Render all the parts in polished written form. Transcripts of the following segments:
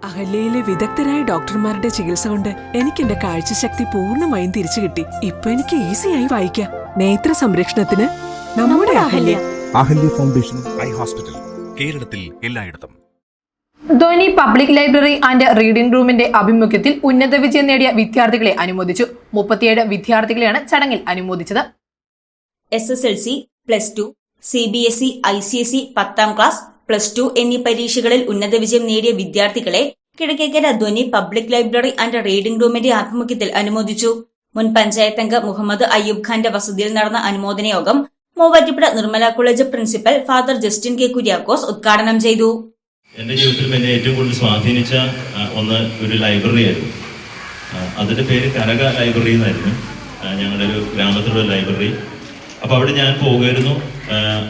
അഹല്യയിലെ വിദഗ്ധരായ ഡോക്ടർമാരുടെ ചികിത്സ കൊണ്ട് എനിക്ക് എന്റെ കാഴ്ചശക്തി പൂർണ്ണമായും തിരിച്ചു കിട്ടി. ഇപ്പൊ എനിക്ക് ഈസിയായി വായിക്കാം. നേത്ര സംരക്ഷണത്തിന് നമ്മുടെ Ahalya. Ahalya foundation eye hospital, കേരളത്തിൽ എല്ലായിടത്തും. ധ്വനി പബ്ലിക് ലൈബ്രറി ആൻഡ് റീഡിംഗ് റൂമിന്റെ ആഭിമുഖ്യത്തിൽ ഉന്നത വിജയം നേടിയ വിദ്യാർത്ഥികളെ അനുമോദിച്ചു. 37 വിദ്യാർത്ഥികളെയാണ് ചടങ്ങിൽ അനുമോദിച്ചത്. SSLC, +2, CBSE, ICSE, 10ാം ക്ലാസ്, +2 എന്നീ പരീക്ഷകളിൽ ഉന്നത വിജയം നേടിയ വിദ്യാർത്ഥികളെ കിഴക്കേക്കര ധ്വനി പബ്ലിക് ലൈബ്രറി ആൻഡ് റീഡിംഗ് റൂമിന്റെ ആഭിമുഖ്യത്തിൽ അനുമോദിച്ചു. മുൻ പഞ്ചായത്ത് അംഗം മുഹമ്മദ് അയ്യൂബ് ഖാന്റെ വസതിയിൽ നടന്ന അനുമോദന യോഗം Muvattupuzha Nirmala college principal father Justin K Kuriakose ഉദ്ഘാടനം ചെയ്തു. എൻ്റെ ജീവിതത്തിൽ എന്നെ ഏറ്റവും കൂടുതൽ സ്വാധീനിച്ച ഒരു ലൈബ്രറി ആയിരുന്നു. അതിൻ്റെ പേര് കനക ലൈബ്രറി എന്നായിരുന്നു. ഞങ്ങളുടെ ഒരു ഗ്രാമത്തിലുള്ള ലൈബ്രറി. അപ്പോൾ അവിടെ ഞാൻ പോകുമായിരുന്നു.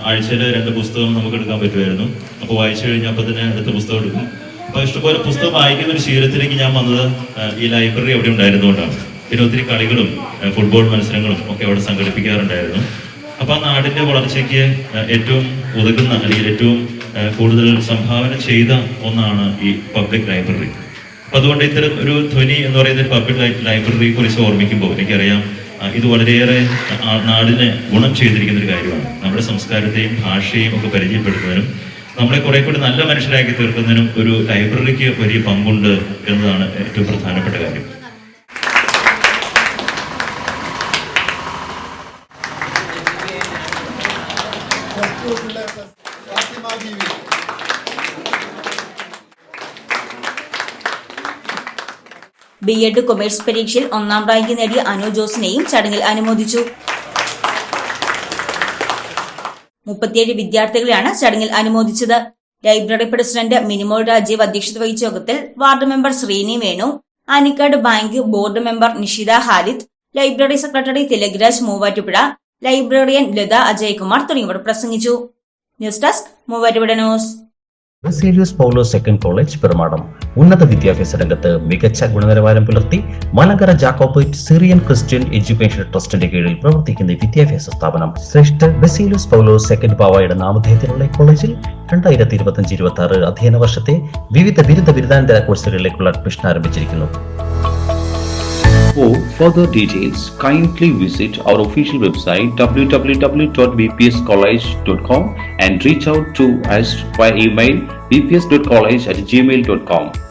ആഴ്ചയിൽ 2 പുസ്തകം നമുക്ക് എടുക്കാൻ പറ്റുമായിരുന്നു. അപ്പോൾ വായിച്ചു കഴിഞ്ഞാൽ അപ്പോൾ തന്നെ അടുത്ത പുസ്തകം എടുക്കും. അപ്പോൾ ഇഷ്ടംപോലെ പുസ്തകം വായിക്കുന്ന ഒരു ശീലത്തിലേക്ക് ഞാൻ വന്നത് ഈ ലൈബ്രറി അവിടെ ഉണ്ടായിരുന്നുകൊണ്ടാണ്. പിന്നെ ഒത്തിരി കളികളും ഫുട്ബോൾ മത്സരങ്ങളും ഒക്കെ അവിടെ സംഘടിപ്പിക്കാറുണ്ടായിരുന്നു. അപ്പോൾ ആ നാടിൻ്റെ വളർച്ചയ്ക്ക് ഏറ്റവും ഉതകുന്ന അല്ലെങ്കിൽ ഏറ്റവും കൂടുതൽ സംഭാവന ചെയ്ത ഒന്നാണ് ഈ പബ്ലിക് ലൈബ്രറി. അപ്പം അതുകൊണ്ട് ഇത്തരം ഒരു ധ്വനി എന്ന് പറയുന്ന ഒരു പബ്ലിക് ലൈബ്രറിയെ കുറിച്ച് ഓർമ്മിക്കുമ്പോൾ എനിക്കറിയാം ഇത് വളരെയേറെ നാടിനെ ഗുണം ചെയ്തിരിക്കുന്ന ഒരു കാര്യമാണ്. നമ്മുടെ സംസ്കാരത്തെയും ഭാഷയെയും ഒക്കെ പരിചയപ്പെടുത്തുന്നതിനും നമ്മളെ കുറെ കൂടി നല്ല മനുഷ്യരാക്കി തീർക്കുന്നതിനും ഒരു ലൈബ്രറിക്ക് വലിയ പങ്കുണ്ട് എന്നതാണ് ഏറ്റവും പ്രധാനപ്പെട്ട കാര്യം. B.Ed കൊമേഴ്സ് പരീക്ഷയിൽ 1ാം റാങ്ക് നേടിയ അനു ജോസിനെയും ചടങ്ങിൽ അനുമോദിച്ചു. 37 വിദ്യാർത്ഥികളെയാണ് ചടങ്ങിൽ അനുമോദിച്ചത്. ലൈബ്രറി പ്രസിഡന്റ് മിനിമോൾ രാജീവ് അധ്യക്ഷത വഹിച്ച യോഗത്തിൽ ward member Sreeni Venu, Anikkad bank board member Nishitha Harith, library secretary Thilakaraj Muvattupuzha, librarian Latha Ajaykumar തുടങ്ങിയവർ പ്രസംഗിച്ചു. News desk Muvattupuzha news. Baselios Paulose second college Perumadom ഉന്നത വിദ്യാഭ്യാസ രംഗത്ത് മികച്ച ഗുണനിലവാരം പുലർത്തി Malankara Jacobite Syrian Christian education ട്രസ്റ്റിന്റെ കീഴിൽ പ്രവർത്തിക്കുന്ന വിദ്യാഭ്യാസ സ്ഥാപനം. ശ്രേഷ്ഠ ബസേലിയോസ് പൗലോസ് സെക്കൻഡ് പാവായുടെ നാമധേയത്തിലുള്ള കോളേജിൽ 2025-26 അധ്യയന വർഷത്തെ വിവിധ ബിരുദാനന്തര കോഴ്സുകളിലേക്കുള്ള അഡ്മിഷൻ ആരംഭിച്ചിരിക്കുന്നു. For further details, kindly visit our official website www.bpscollege.com and reach out to us via email bps.college@gmail.com.